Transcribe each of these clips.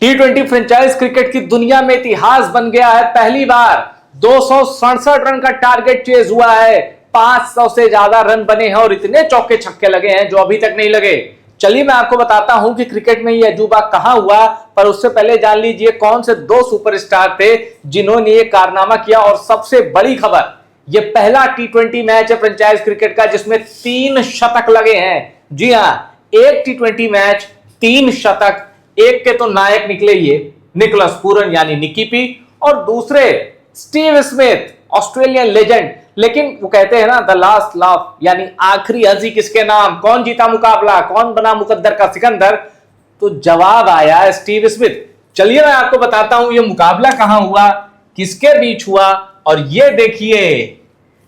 T20 franchise cricket की दुनिया में इतिहास बन गया है। पहली बार 267 रन का टारगेट चेज हुआ है। 500 से ज्यादा रन बने हैं और इतने चौके छक्के लगे हैं जो अभी तक नहीं लगे। चलिए मैं आपको बताता हूं कि क्रिकेट में ये अजूबा कहां हुआ, पर उससे पहले जान लीजिए कौन से दो सुपरस्टार थे जिन्होंने ये कारनामा किया। और सबसे बड़ी खबर, ये पहला T20 मैच है फ्रेंचाइज क्रिकेट का जिसमें 3 शतक लगे हैं। जी हां, एक T20 मैच 3 शतक। एक के तो नायक निकले ये निकोलस पूरन यानी निकी पी, और दूसरे स्टीव स्मिथ ऑस्ट्रेलियन लेजेंड। लेकिन वो कहते हैं ना, द लास्ट लाफ यानी आखिरी हंसी किसके नाम, कौन जीता मुकाबला, कौन बना मुकद्दर का सिकंदर, तो जवाब आया स्टीव स्मिथ। चलिए मैं आपको बताता हूं ये मुकाबला कहां हुआ, किसके बीच हुआ। और ये देखिए,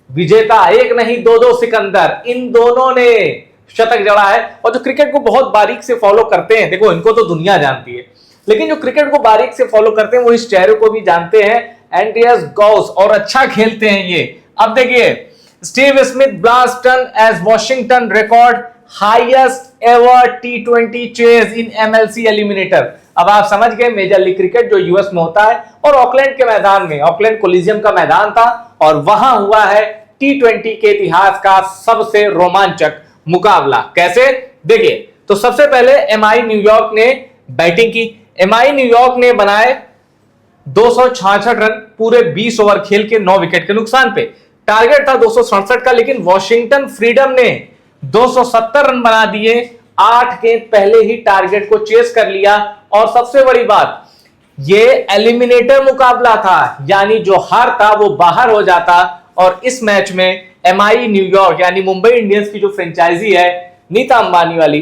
विजेता एक नहीं दो सिकंदर, इन दोनों ने शतक जड़ा है। और जो क्रिकेट को बहुत बारीक से फॉलो करते हैं, देखो इनको तो दुनिया जानती है, लेकिन जो क्रिकेट को बारीक से फॉलो करते हैं वो इस चेहरे को भी जानते हैं, एंड्रियास गॉस, और अच्छा खेलते हैं ये। अब देखिए, Steve Smith blast ton as Washington record highest ever T20 chase in MLC eliminator. अब आप समझ गए, मेजर लीग क्रिकेट जो यूएस में होता है, और ऑकलैंड के मैदान में, ऑकलैंड कोलिजियम का मैदान था, और वहां हुआ है T20 के इतिहास का सबसे रोमांचक मुकाबला। कैसे, देखिए तो सबसे पहले MI न्यूयॉर्क ने बैटिंग की। MI न्यूयॉर्क ने बनाए 266 रन पूरे 20 ओवर खेल के 9 विकेट के नुकसान पे। टारगेट था 267 का, लेकिन वॉशिंगटन फ्रीडम ने 270 रन बना दिए। 8 गेंद पहले ही टारगेट को चेस कर लिया। और सबसे बड़ी बात, ये एलिमिनेटर मुकाबला था, यानी जो हारता वो बाहर हो जाता। और इस मैच में MI न्यूयॉर्क यानी मुंबई इंडियंस की जो फ्रेंचाइजी है नीता अंबानी वाली,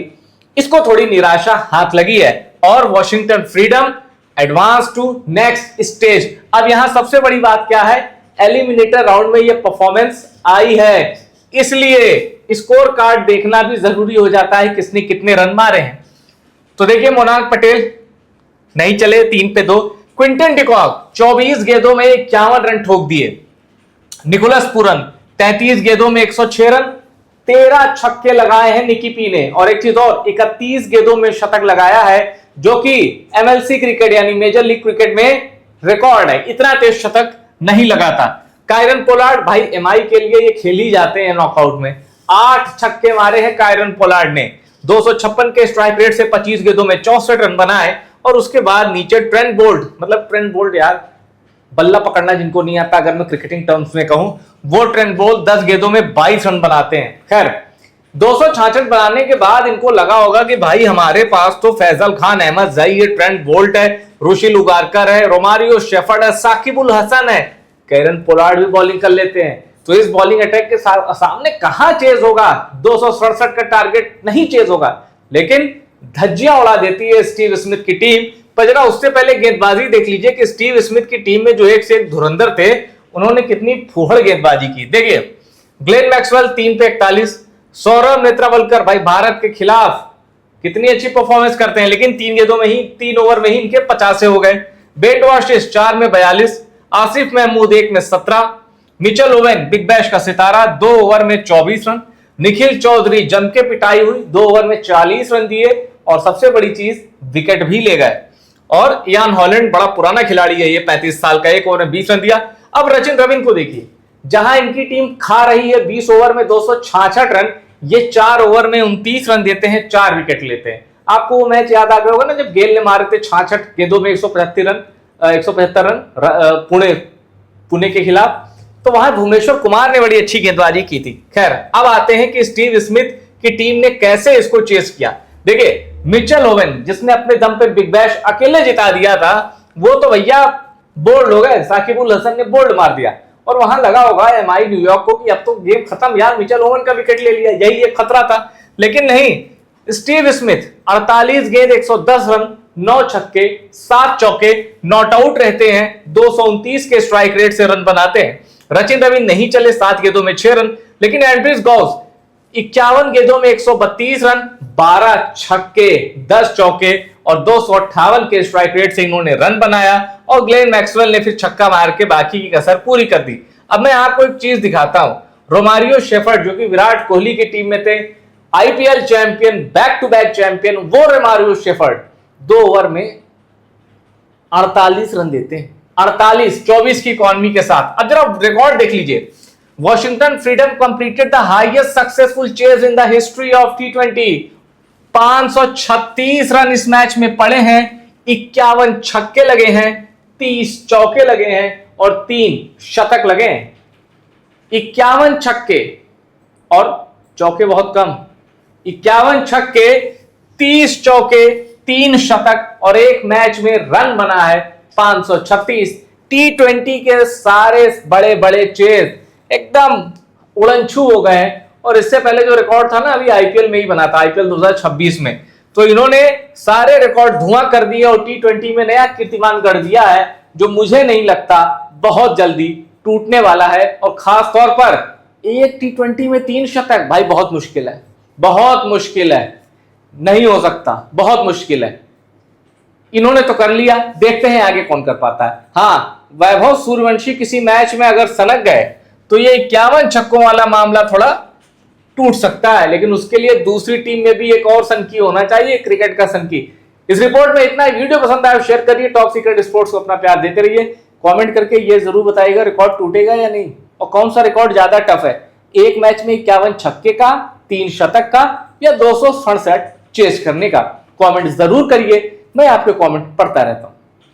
इसको थोड़ी निराशा हाथ लगी है, और Washington freedom advance to next stage. अब यहां सबसे बड़ी बात क्या है, एलिमिनेटर राउंड में ये परफॉर्मेंस आई है, इसलिए स्कोर कार्ड देखना भी जरूरी हो जाता है, किसने कितने रन मारे हैं। तो देखिए, मोनाल पटेल नहीं चले, 3 पे 2। क्विंटन डिकॉक 24 गेंदों में 51 रन ठोक दिए। निकोलस पूरन 33 गेंदों में 106 रन, 13 छक्के लगाए हैं निकी पी ने। और एक चीज और, 31 गेंदों में शतक लगाया है, जो कि MLC क्रिकेट यानी मेजर लीग क्रिकेट में रिकॉर्ड है। इतना तेज शतक नहीं लगा था। कायरन पोलार्ड, भाई MI के लिए ये खेल ही जाते हैं नॉकआउट में, 8 छक्के मारे हैं कायरन पोलार्ड ने। 256 के स्ट्राइक रेट से 25 गेंदों में 64 रन बनाए। और उसके बाद नीचे ट्रेंट बोल्ट, मतलब ट्रेंट बोल्ट यार, बल्ला पकड़ना जिनको नहीं आता अगर मैं क्रिकेटिंग टर्म्स में कहूं, वो ट्रेंट बोल्ट 10 गेंदों में 22 रन बनाते हैं। खैर, 266 बनाने के बाद इनको लगा होगा कि भाई हमारे पास तो फैजल खान, अहमद जई है, ट्रेंट बोल्ट है, रुशिल उगारकर है, रोमारियो शेफर्ड है, साकिब उल हसन है, कैरन पोलार्ड भी बॉलिंग कर लेते हैं। तो इस बॉलिंग अटैक के सामने कहां चेज होगा, 267 का टारगेट नहीं चेज होगा। लेकिन धज्जियां उड़ा देती है स्टीव स्मिथ की टीम। पर जरा उससे पहले गेंदबाजी देख लीजिए कि स्टीव स्मिथ की टीम में जो एक से एक धुरंधर थे, उन्होंने कितनी फूहड़ गेंदबाजी की। देखिए, ग्लेन मैक्सवेल 3 पे 41, सौरभ नेत्रावलकर भाई भारत के खिलाफ कितनी अच्छी परफॉर्मेंस करते हैं, लेकिन 3 गेंदों में ही, 3 ओवर में ही इनके 50 हो गए। बेन वाशिश 4 में 42, आसिफ महमूद 1 में 17, मिचेल ओवेन बिग बैश का सितारा 2 ओवर में 24 रन, निखिल चौधरी जम के पिटाई हुई, 2 ओवर में 40 रन दिए। और सबसे बड़ी चीज, विकेट भी ले गए। और इयान हॉलैंड बड़ा पुराना खिलाड़ी है ये, 35 साल का, 1 ओवर में 20 रन दिया। अब रचिन रविंद्र को देखिए, जहां इनकी टीम खा रही है 20 ओवर में 266 रन, ये 4 ओवर में 29 रन देते हैं, 4 विकेट लेते हैं। आपको वो मैच याद आ गया होगा ना, जब गेल ने मारे थे 66 गेंदों में 175 रन पुणे के खिलाफ, तो वहां भुवनेश्वर कुमार ने बड़ी अच्छी गेंदबाजी की थी। खैर, अब आते हैं कि स्टीव स्मिथ की टीम ने कैसे इसको चेस किया। देखिए, मिचेल ओवेन जिसने अपने दम पे बिग बैश अकेले जिता दिया था, वो तो भैया बोल्ड हो गए, साकिब उल हसन ने बोल्ड मार दिया। और वहां लगा होगा MI न्यूयॉर्क को कि अब तो गेम खत्म यार, मिचेल ओवेन का विकेट ले लिया, यही एक खतरा था। लेकिन नहीं, स्टीव स्मिथ 48 गेंद 110 रन, 9 छक्के, 7 चौके, नॉट आउट रहते हैं, 229 के स्ट्राइक रेट से रन बनाते हैं। रचिन रविंद्र नहीं चले, 7 गेंदों में 6 रन, लेकिन एंड्रियास गॉस 51 गेंदों में 132 रन, 12 छक्के, 10 चौके और 258 के स्ट्राइक रेट से इन्होंने रन बनाया। और ग्लेन मैक्सवेल ने फिर छक्का मार के बाकी की कसर पूरी कर दी। अब मैं आपको एक चीज दिखाता हूं, रोमारियो शेफर्ड जो कि विराट कोहली की टीम में थे, IPL champion, back to back champion, वो रोमारियो शेफर्ड 2 ओवर में 48 रन देते हैं, 48, 24 की इकॉनमी के साथ। अब जरा रिकॉर्ड देख लीजिए, Washington freedom completed the highest successful chase in the history of T20। 536 run इस मैच में पड़े हैं, 51 छक्के लगे हैं, 30 चौके लगे हैं और 3 शतक लगे हैं। 51 छक्के और चौके बहुत कम, 51 छक्के, 30 चौके, 3 शतक और एक मैच में रन बना है 536। T20 के सारे बड़े बड़े चेज एकदम उड़नछू हो गए हैं। और इससे पहले जो रिकॉर्ड था ना, अभी आईपीएल में ही बना था, आईपीएल 2026 में, तो इन्होंने सारे रिकॉर्ड धुआं कर दिए और T20 में नया कीर्तिमान गढ़ दिया है, जो मुझे नहीं लगता बहुत जल्दी टूटने वाला है। और खास तौर पर एक T20 में 3 शतक, भाई बहुत मुश्किल है, बहुत मुश्किल है, नहीं हो सकता, बहुत मुश्किल है। इन्होंने तो कर लिया, देखते हैं आगे कौन कर पाता है। हाँ, वैभव सूर्यवंशी किसी मैच में अगर सनक गए तो ये 51 छक्कों वाला मामला थोड़ा टूट सकता है, लेकिन उसके लिए दूसरी टीम में भी एक और सनकी होना चाहिए, क्रिकेट का सनकी। इस रिपोर्ट में इतना ही। वीडियो पसंद आया शेयर करिए, टॉप सीक्रेट स्पोर्ट्स को अपना प्यार देते रहिए। कमेंट करके ये जरूर बताइएगा रिकॉर्ड टूटेगा या नहीं, और कौन सा रिकॉर्ड ज्यादा टफ है, एक मैच में 51 छक्के का, 3 शतक का, या 267 चेस करने का। कमेंट जरूर करिए, मैं आपके कमेंट पढ़ता रहता हूं।